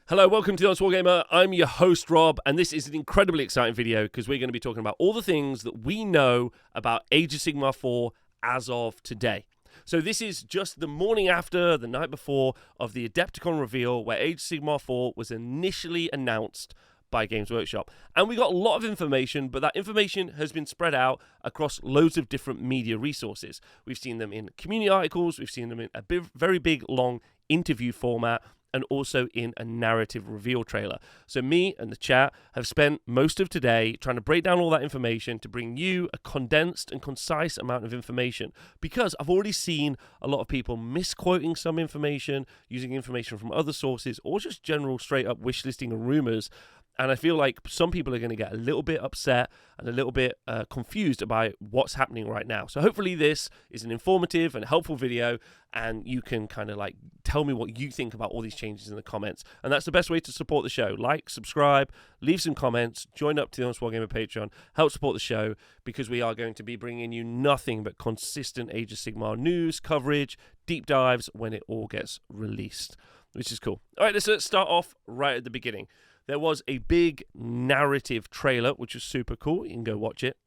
Hello, welcome to the Honest Wargamer. I'm your host, Rob, and this is an incredibly exciting video because we're going to be talking about all the things that we know about Age of Sigmar 4 as of today. So this is just the morning after, the night before, of the Adepticon reveal where Age of Sigmar 4 was initially announced by Games Workshop. And we got a lot of information, but that information has been spread out across loads of different media resources. We've seen them in community articles, we've seen them in a very big, long interview format, and also in a narrative reveal trailer. So me and the chat have spent most of today trying to break down all that information to bring you a condensed and concise amount of information, because I've already seen a lot of people misquoting some information, using information from other sources, or just general straight up wishlisting and rumors. And I feel like some people are going to get a little bit upset and a little bit confused about what's happening right now. So hopefully this is an informative and helpful video, and you can kind of like tell me what you think about all these changes in the comments. And that's the best way to support the show. Like, subscribe, leave some comments, join up to the Honest Wargamer Patreon, help support the show, because we are going to be bringing you nothing but consistent Age of Sigmar news, coverage, deep dives when it all gets released, which is cool. All right, let's start off right at the beginning. There was a big narrative trailer, which was super cool. You can go watch it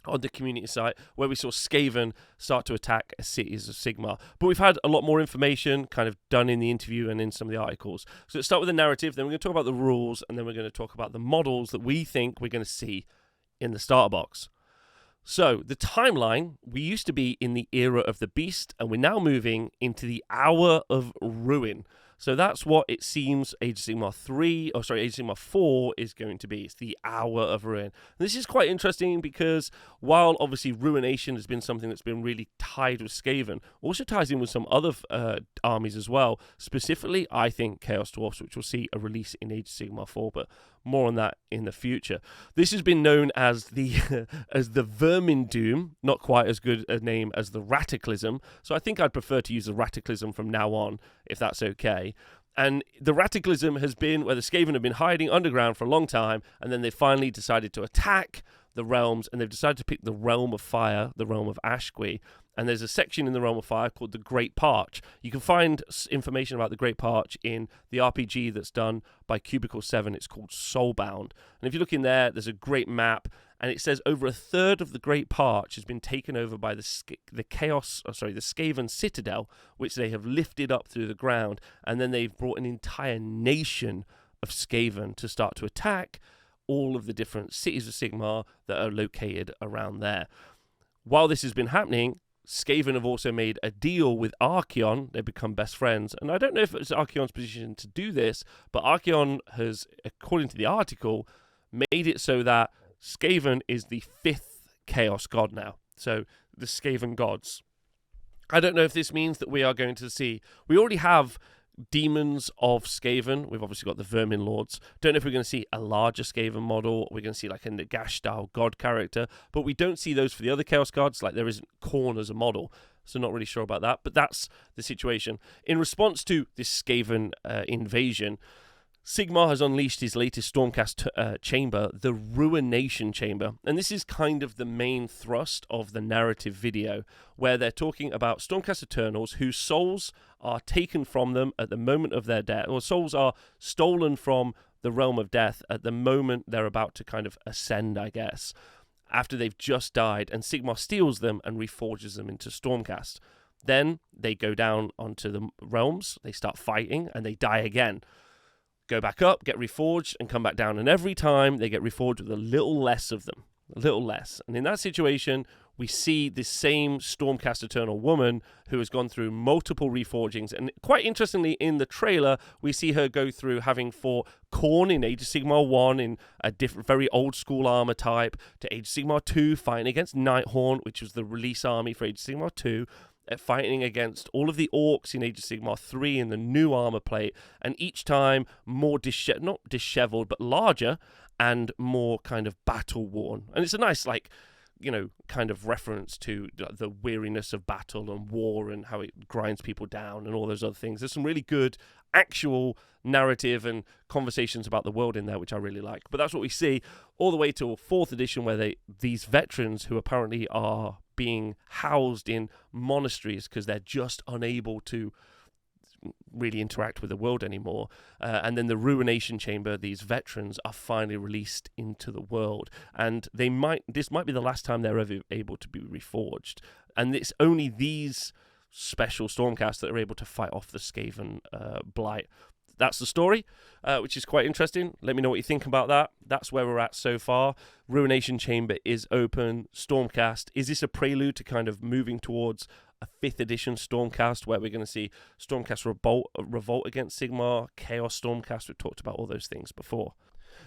on the community site, where we saw Skaven start to attack cities of Sigmar. But we've had a lot more information kind of done in the interview and in some of the articles. So let's start with the narrative, then we're going to talk about the rules, and then we're going to talk about the models that we think we're going to see in the starter box. So the timeline, we used to be in the era of the Beast, and we're now moving into the Hour of Ruin. So that's what it seems Age of Sigmar 4 is going to be. It's the Hour of Ruin. And this is quite interesting because while obviously Ruination has been something that's been really tied with Skaven, also ties in with some other armies as well. Specifically, I think Chaos Dwarfs, which we'll see a release in Age of Sigmar 4, but more on that in the future. This has been known as the Vermin Doom, not quite as good a name as the Radicalism. So I think I'd prefer to use the Radicalism from now on, if that's okay. And the Radicalism has been where the Skaven have been hiding underground for a long time, and then they finally decided to attack the realms, and they've decided to pick the Realm of Fire, the Realm of Ashqui. And there's a section in the Realm of Fire called the Great Parch. You can find information about the Great Parch in the RPG that's done by Cubicle 7. It's called Soulbound. And if you look in there, there's a great map, and it says over a third of the Great Parch has been taken over by the Skaven Citadel, which they have lifted up through the ground, and then they've brought an entire nation of Skaven to start to attack all of the different cities of Sigmar that are located around there. While this has been happening, Skaven have also made a deal with Archaon. They've become best friends. And I don't know if it's Archaon's position to do this, but Archaon has, according to the article, made it so that Skaven is the 5th Chaos God now. So the Skaven gods. I don't know if this means that we are going to see... We already have Demons of Skaven. We've obviously got the Vermin Lords. Don't know if we're going to see a larger Skaven model. We're going to see like a Nagash-style god character. But we don't see those for the other Chaos Gods. Like there isn't Khorne as a model. So not really sure about that. But that's the situation. In response to this Skaven invasion, Sigmar has unleashed his latest Stormcast chamber, the Ruination Chamber. And this is kind of the main thrust of the narrative video, where they're talking about Stormcast Eternals whose souls are taken from them at the moment of their death, or souls are stolen from the realm of death at the moment they're about to kind of ascend, I guess, after they've just died, and Sigmar steals them and reforges them into Stormcast. Then they go down onto the realms, they start fighting, and they die again. Go back up, get reforged, and come back down. And every time they get reforged with a little less of them. A little less. And in that situation, we see this same Stormcast Eternal woman who has gone through multiple reforgings. And quite interestingly, in the trailer, we see her go through having fought Khorne in Age of Sigmar 1 in a different, very old school armor type, to Age of Sigmar 2 fighting against Nighthaunt, which was the release army for Age of Sigmar 2. Fighting against all of the orcs in Age of Sigmar 3 in the new armor plate, and each time more not disheveled, but larger and more kind of battle worn. And it's a nice, like, you know, kind of reference to the weariness of battle and war and how it grinds people down and all those other things. There's some really good actual narrative and conversations about the world in there, which I really like. But that's what we see all the way to 4th edition, where these veterans who apparently are being housed in monasteries because they're just unable to really interact with the world anymore. And then the Ruination Chamber, these veterans, are finally released into the world, and this might be the last time they're ever able to be reforged. And it's only these special Stormcast that are able to fight off the Skaven blight. That's the story, which is quite interesting. Let me know what you think about that. That's where we're at so far. Ruination Chamber is open. Stormcast. Is this a prelude to kind of moving towards a 5th edition Stormcast, where we're going to see Stormcast revolt against Sigmar, Chaos Stormcast? We've talked about all those things before.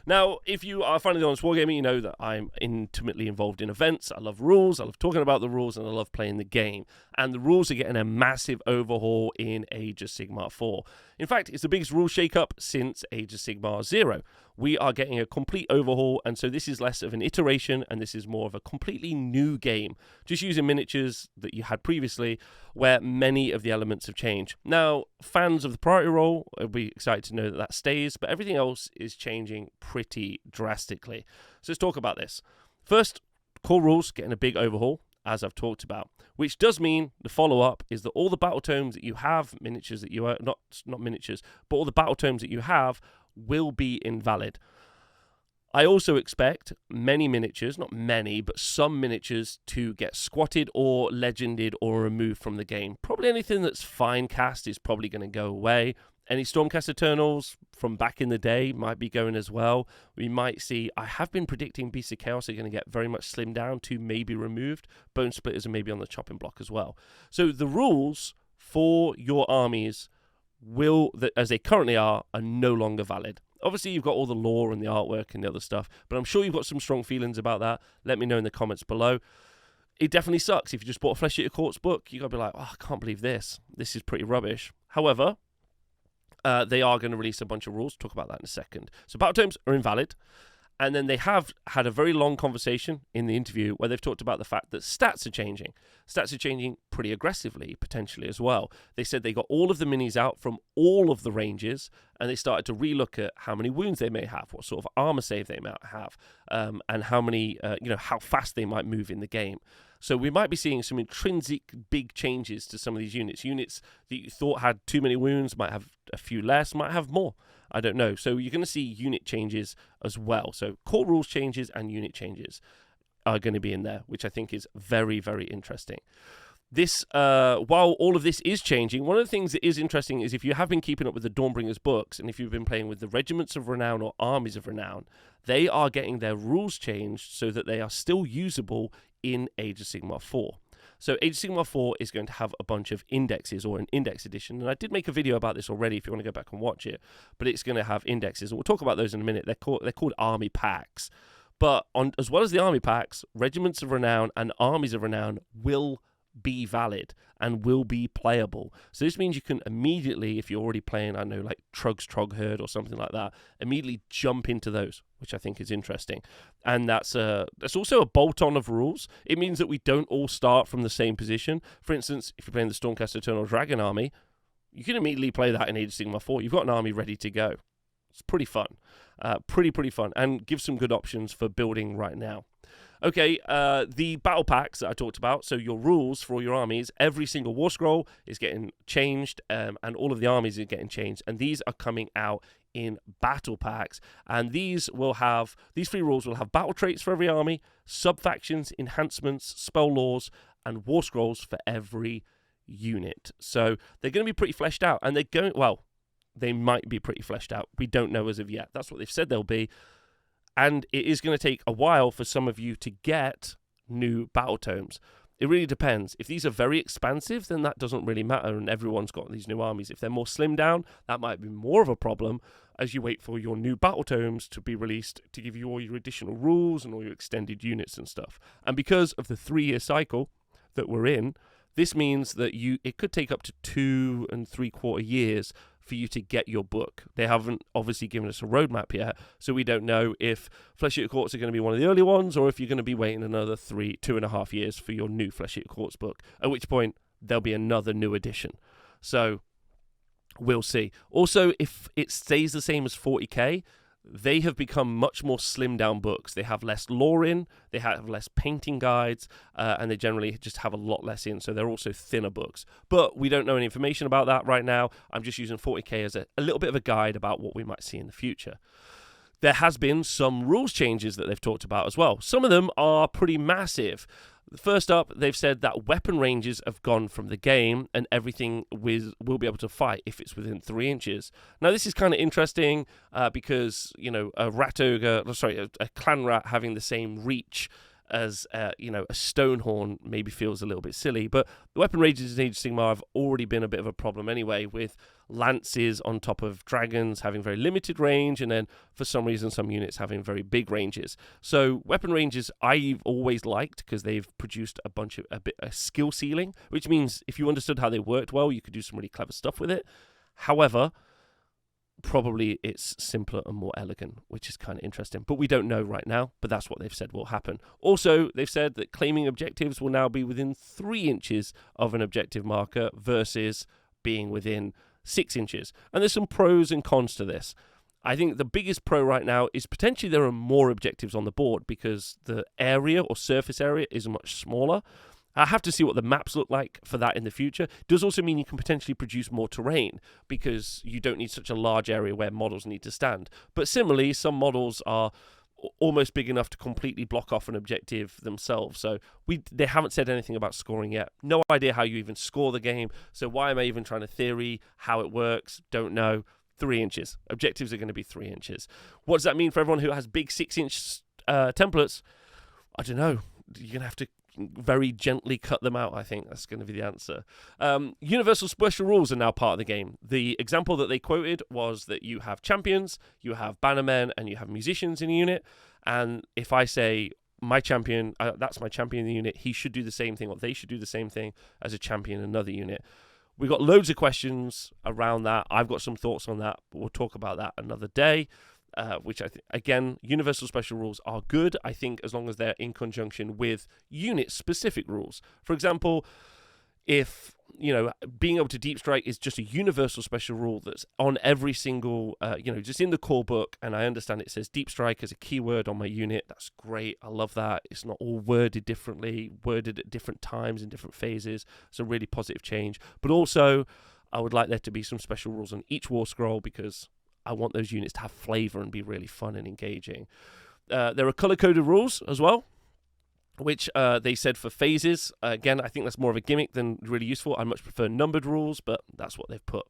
Now, if you are finally on Wargamer, you know that I'm intimately involved in events. I love rules, I love talking about the rules, and I love playing the game. And the rules are getting a massive overhaul in Age of Sigmar 4. In fact, it's the biggest rule shake-up since Age of Sigmar 0. We are getting a complete overhaul, and so this is less of an iteration, and this is more of a completely new game, just using miniatures that you had previously, where many of the elements have changed. Now, fans of the priority roll will be excited to know that that stays, but everything else is changing pretty drastically. So let's talk about this. First, core rules getting a big overhaul, as I've talked about, which does mean the follow-up is that all the battle tomes that you have, miniatures that you are, not miniatures, but all the battle tomes that you have will be invalid. I also expect many miniatures, not many, but some miniatures to get squatted or legended or removed from the game. Probably anything that's fine cast is probably going to go away. Any Stormcast Eternals from back in the day might be going as well. We might see, I have been predicting Beasts of Chaos are going to get very much slimmed down to maybe removed. Bone Splitters are maybe on the chopping block as well. So the rules for your armies as they currently are no longer valid. Obviously, you've got all the lore and the artwork and the other stuff, but I'm sure you've got some strong feelings about that. Let me know in the comments below. It definitely sucks. If you just bought a Flesh Eater Courts book, you got to be like, oh, I can't believe this. This is pretty rubbish. However, they are going to release a bunch of rules. Talk about that in a second. So battle tomes are invalid. And then they have had a very long conversation in the interview where they've talked about the fact that stats are changing. Stats are changing pretty aggressively, potentially, as well. They said they got all of the minis out from all of the ranges, and they started to relook at how many wounds they may have, what sort of armor save they might have, and how many, how fast they might move in the game. So we might be seeing some intrinsic big changes to some of these units. Units that you thought had too many wounds might have a few less, might have more. I don't know. So you're going to see unit changes as well. So core rules changes and unit changes are going to be in there, which I think is very, very interesting. This, while all of this is changing, one of the things that is interesting is if you have been keeping up with the Dawnbringers books, and if you've been playing with the Regiments of Renown or Armies of Renown, they are getting their rules changed so that they are still usable in Age of Sigmar 4. So Age of Sigmar 4 is going to have a bunch of indexes, or an index edition, and I did make a video about this already if you want to go back and watch it, but it's going to have indexes, and we'll talk about those in a minute. They're called army packs. But as well as the army packs, Regiments of Renown and Armies of Renown will be valid and will be playable. So this means you can immediately, if you're already playing, I don't know, like Trug's Trogherd or something like that, immediately jump into those, which I think is interesting. And that's also a bolt-on of rules. It means that we don't all start from the same position. For instance, if you're playing the Stormcast Eternal Dragon army, you can immediately play that in Age of Sigmar 4. You've got an army ready to go. It's pretty fun. Pretty fun, and gives some good options for building right now. Okay, the battle packs that I talked about, so your rules for all your armies, every single war scroll is getting changed, and all of the armies are getting changed, and these are coming out in battle packs, and these 3 rules will have battle traits for every army, sub-factions, enhancements, spell laws, and war scrolls for every unit. So they're going to be pretty fleshed out, and they might be pretty fleshed out. We don't know as of yet. That's what they've said they'll be. And it is going to take a while for some of you to get new battle tomes. It really depends. If these are very expansive, then that doesn't really matter, and everyone's got these new armies. If they're more slimmed down, that might be more of a problem as you wait for your new battle tomes to be released to give you all your additional rules and all your extended units and stuff. And because of the 3-year cycle that we're in, this means that it could take up to 2 3/4 years for you to get your book. They haven't obviously given us a roadmap yet, so we don't know if Flesh Eater Courts are going to be one of the early ones, or if you're going to be waiting another 2.5 years for your new Flesh Eater Courts book, at which point there'll be another new edition. So we'll see. Also, if it stays the same as 40k, they have become much more slimmed down books. They have less lore in, they have less painting guides, and they generally just have a lot less in, so they're also thinner books. But we don't know any information about that right now. I'm just using 40k as a little bit of a guide about what we might see in the future. There has been some rules changes that they've talked about as well. Some of them are pretty massive. First up, they've said that weapon ranges have gone from the game and everything will be able to fight if it's within 3 inches. Now, this is kind of interesting because, a clan rat having the same reach as, a stonehorn maybe feels a little bit silly. But the weapon ranges in Age of Sigmar have already been a bit of a problem anyway, with lances on top of dragons having very limited range, and then for some reason some units having very big ranges. So weapon ranges I've always liked because they've produced a skill ceiling, which means if you understood how they worked well, you could do some really clever stuff with it. However, probably it's simpler and more elegant, which is kind of interesting. But we don't know right now, but that's what they've said will happen. Also, they've said that claiming objectives will now be within 3 inches of an objective marker versus being within 6 inches. And there's some pros and cons to this. I think the biggest pro right now is potentially there are more objectives on the board because the area or surface area is much smaller. I have to see what the maps look like for that in the future. It does also mean you can potentially produce more terrain because you don't need such a large area where models need to stand. But similarly, some models are almost big enough to completely block off an objective themselves. So they haven't said anything about scoring yet. No idea how you even score the game. So why am I even trying to theory how it works? Don't know. 3 inches. Objectives are going to be 3 inches. What does that mean for everyone who has big 6-inch templates? I don't know. You're going to have to very gently cut them out. I think that's going to be the answer. Universal special rules are now part of the game. The example that they quoted was that you have champions, you have bannermen, and you have musicians in a unit. And if I say my champion, that's my champion in the unit, he should do the same thing, or they should do the same thing as a champion in another unit. We got loads of questions around that. I've got some thoughts on that, but we'll talk about that another day. Which I think, again, universal special rules are good, I think, as long as they're in conjunction with unit-specific rules. For example, if, being able to deep strike is just a universal special rule that's on every single, just in the core book, and I understand it says deep strike as a keyword on my unit, that's great, I love that. It's not all worded differently, worded at different times in different phases. It's a really positive change. But also, I would like there to be some special rules on each war scroll because I want those units to have flavor and be really fun and engaging. There are color-coded rules as well, which they said for phases. Again, I think that's more of a gimmick than really useful. I much prefer numbered rules, but that's what they've put.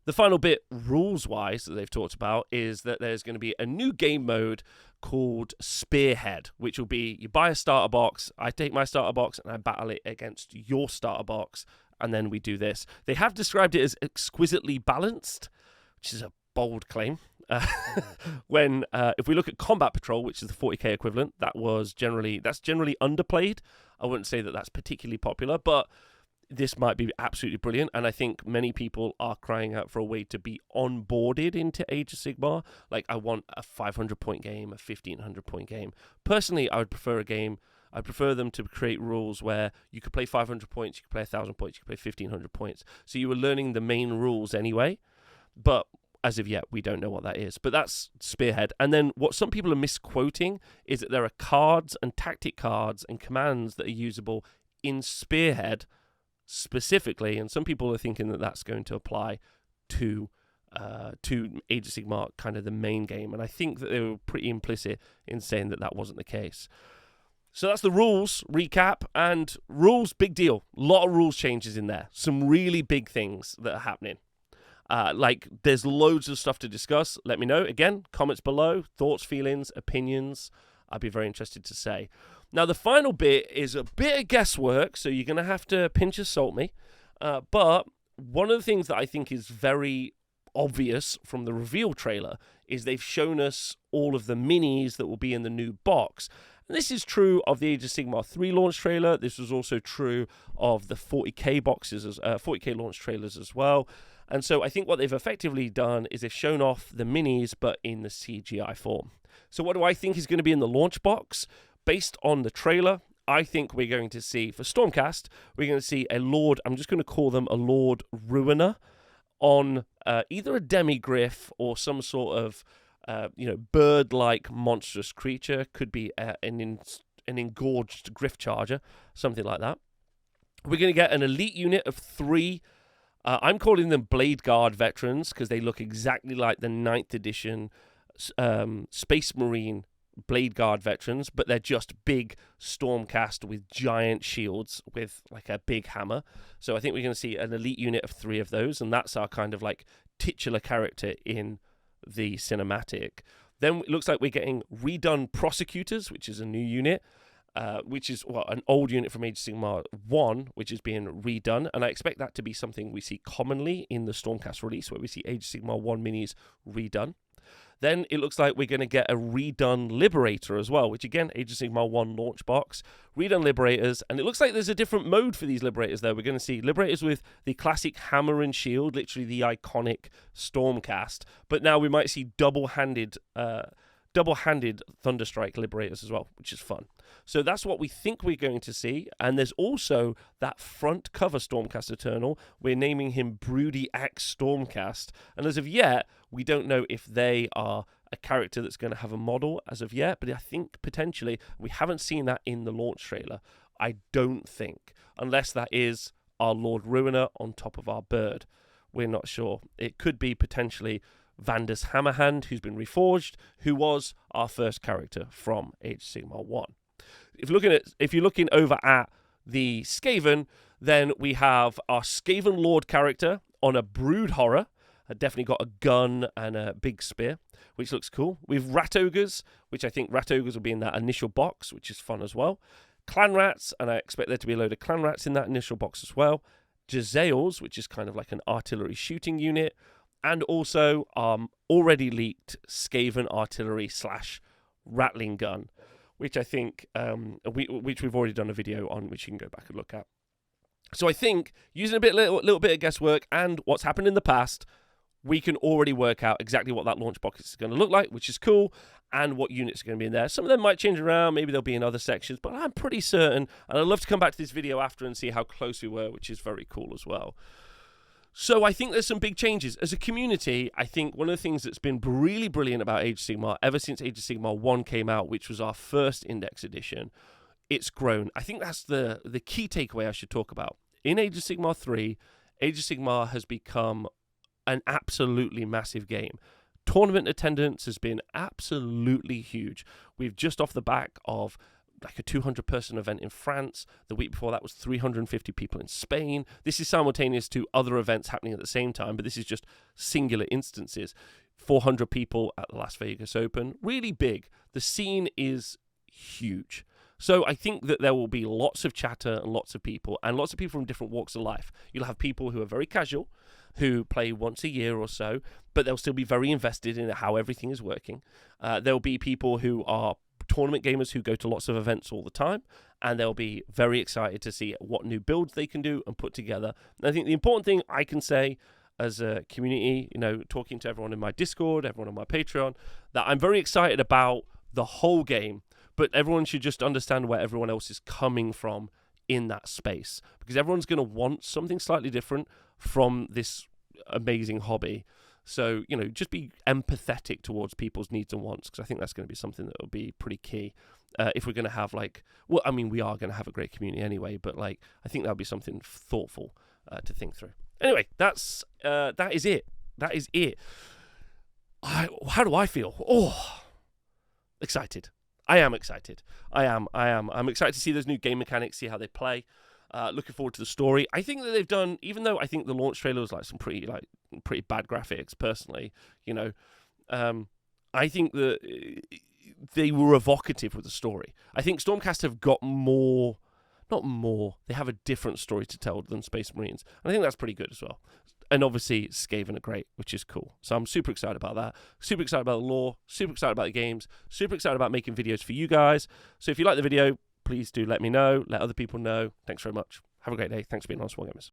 The final bit, rules-wise, that they've talked about is that there's going to be a new game mode called Spearhead, which will be you buy a starter box, I take my starter box, and I battle it against your starter box, and then we do this. They have described it as exquisitely balanced, which is a bold claim. When if we look at Combat Patrol, which is the 40k equivalent, that's generally underplayed. I wouldn't say that that's particularly popular, but this might be absolutely brilliant, and I think many people are crying out for a way to be onboarded into Age of Sigmar. Like, I want a 500-point game, a 1,500-point game. Personally, I would prefer I'd prefer them to create rules where you could play 500 points, you could play 1,000 points, you could play 1,500 points. So you were learning the main rules anyway, but as of yet, we don't know what that is. But that's Spearhead. And then what some people are misquoting is that there are cards and tactic cards and commands that are usable in Spearhead specifically. And some people are thinking that that's going to apply to Age of Sigmar, kind of the main game. And I think that they were pretty implicit in saying that that wasn't the case. So that's the rules recap. And rules, big deal. A lot of rules changes in there. Some really big things that are happening. There's loads of stuff to discuss. Let me know. Again, comments below, thoughts, feelings, opinions. I'd be very interested to say. Now, the final bit is a bit of guesswork, so you're going to have to pinch of salt me. But one of the things that I think is very obvious from the reveal trailer is they've shown us all of the minis that will be in the new box. And this is true of the Age of Sigmar 3 launch trailer. This was also true of the 40k boxes, 40k launch trailers as well. And so I think what they've effectively done is they've shown off the minis, but in the CGI form. So what do I think is going to be in the launch box? Based on the trailer, I think we're going to see, for Stormcast, we're going to see a Lord, I'm just going to call them a Lord Ruiner, on either a demigryph or some sort of bird-like monstrous creature. Could be an engorged griff charger, something like that. We're going to get an elite unit of 3. I'm calling them Blade Guard veterans because they look exactly like the 9th edition Space Marine Blade Guard veterans, but they're just big Stormcast with giant shields with like a big hammer. So I think we're going to see an elite unit of 3 of those, and that's our kind of like titular character in the cinematic. Then it looks like we're getting redone prosecutors, which is a new unit, which is an old unit from Age of Sigmar 1, which is being redone, and I expect that to be something we see commonly in the Stormcast release, where we see Age of Sigmar 1 minis redone. Then it looks like we're going to get a redone Liberator as well, which again, Age of Sigmar 1 launch box. Redone Liberators, and it looks like there's a different mode for these Liberators there. We're going to see Liberators with the classic hammer and shield, literally the iconic Stormcast, but now we might see double-handed Thunderstrike Liberators as well, which is fun. So that's what we think we're going to see. And there's also that front cover Stormcast Eternal. We're naming him Broody Axe Stormcast. And as of yet, we don't know if they are a character that's going to have a model as of yet, but I think potentially, we haven't seen that in the launch trailer. I don't think, unless that is our Lord Ruiner on top of our bird. We're not sure. It could be potentially Vandus Hammerhand, who's been reforged, who was our first character from Age of Sigmar 1. If you're looking over at the Skaven, then we have our Skaven Lord character on a Brood Horror. Definitely got a gun and a big spear, which looks cool. We've Rat Ogres, which I think Rat Ogres will be in that initial box, which is fun as well. Clan Rats, and I expect there to be a load of Clan Rats in that initial box as well. Jezzails, which is kind of like an artillery shooting unit. And also already leaked Skaven artillery / rattling gun, which I think which we've already done a video on, which you can go back and look at. So I think using a little bit of guesswork and what's happened in the past, we can already work out exactly what that launch box is going to look like, which is cool, and what units are going to be in there. Some of them might change around, maybe they'll be in other sections, but I'm pretty certain, and I'd love to come back to this video after and see how close we were, which is very cool as well. So I think there's some big changes. As a community, I think one of the things that's been really brilliant about Age of Sigmar, ever since Age of Sigmar 1 came out, which was our first index edition, it's grown. I think that's the key takeaway I should talk about. In Age of Sigmar 3, Age of Sigmar has become an absolutely massive game. Tournament attendance has been absolutely huge. We've just off the back of like a 200-person event in France. The week before that was 350 people in Spain. This is simultaneous to other events happening at the same time, but this is just singular instances. 400 people at the Las Vegas Open. Really big. The scene is huge. So I think that there will be lots of chatter and lots of people from different walks of life. You'll have people who are very casual, who play once a year or so, but they'll still be very invested in how everything is working. There'll be people who are tournament gamers who go to lots of events all the time, and they'll be very excited to see what new builds they can do and put together. And I think the important thing I can say as a community, talking to everyone in my Discord, everyone on my Patreon, that I'm very excited about the whole game, but everyone should just understand where everyone else is coming from in that space, because everyone's going to want something slightly different from this amazing hobby. So, just be empathetic towards people's needs and wants, because I think that's going to be something that will be pretty key. If we're going to have we are going to have a great community anyway, but I think that'll be something thoughtful to think through. Anyway, that is it. That is it. How do I feel? Oh, excited. I am excited. I am. I'm excited to see those new game mechanics, see how they play. Looking forward to the story. I think that they've done, even though I think the launch trailer was some pretty bad graphics, personally, I think that they were evocative with the story. I think Stormcast have got they have a different story to tell than Space Marines. And I think that's pretty good as well. And obviously, Skaven are great, which is cool. So I'm super excited about that. Super excited about the lore. Super excited about the games. Super excited about making videos for you guys. So if you like the video, please do let me know. Let other people know. Thanks very much. Have a great day. Thanks for being on Wargamers.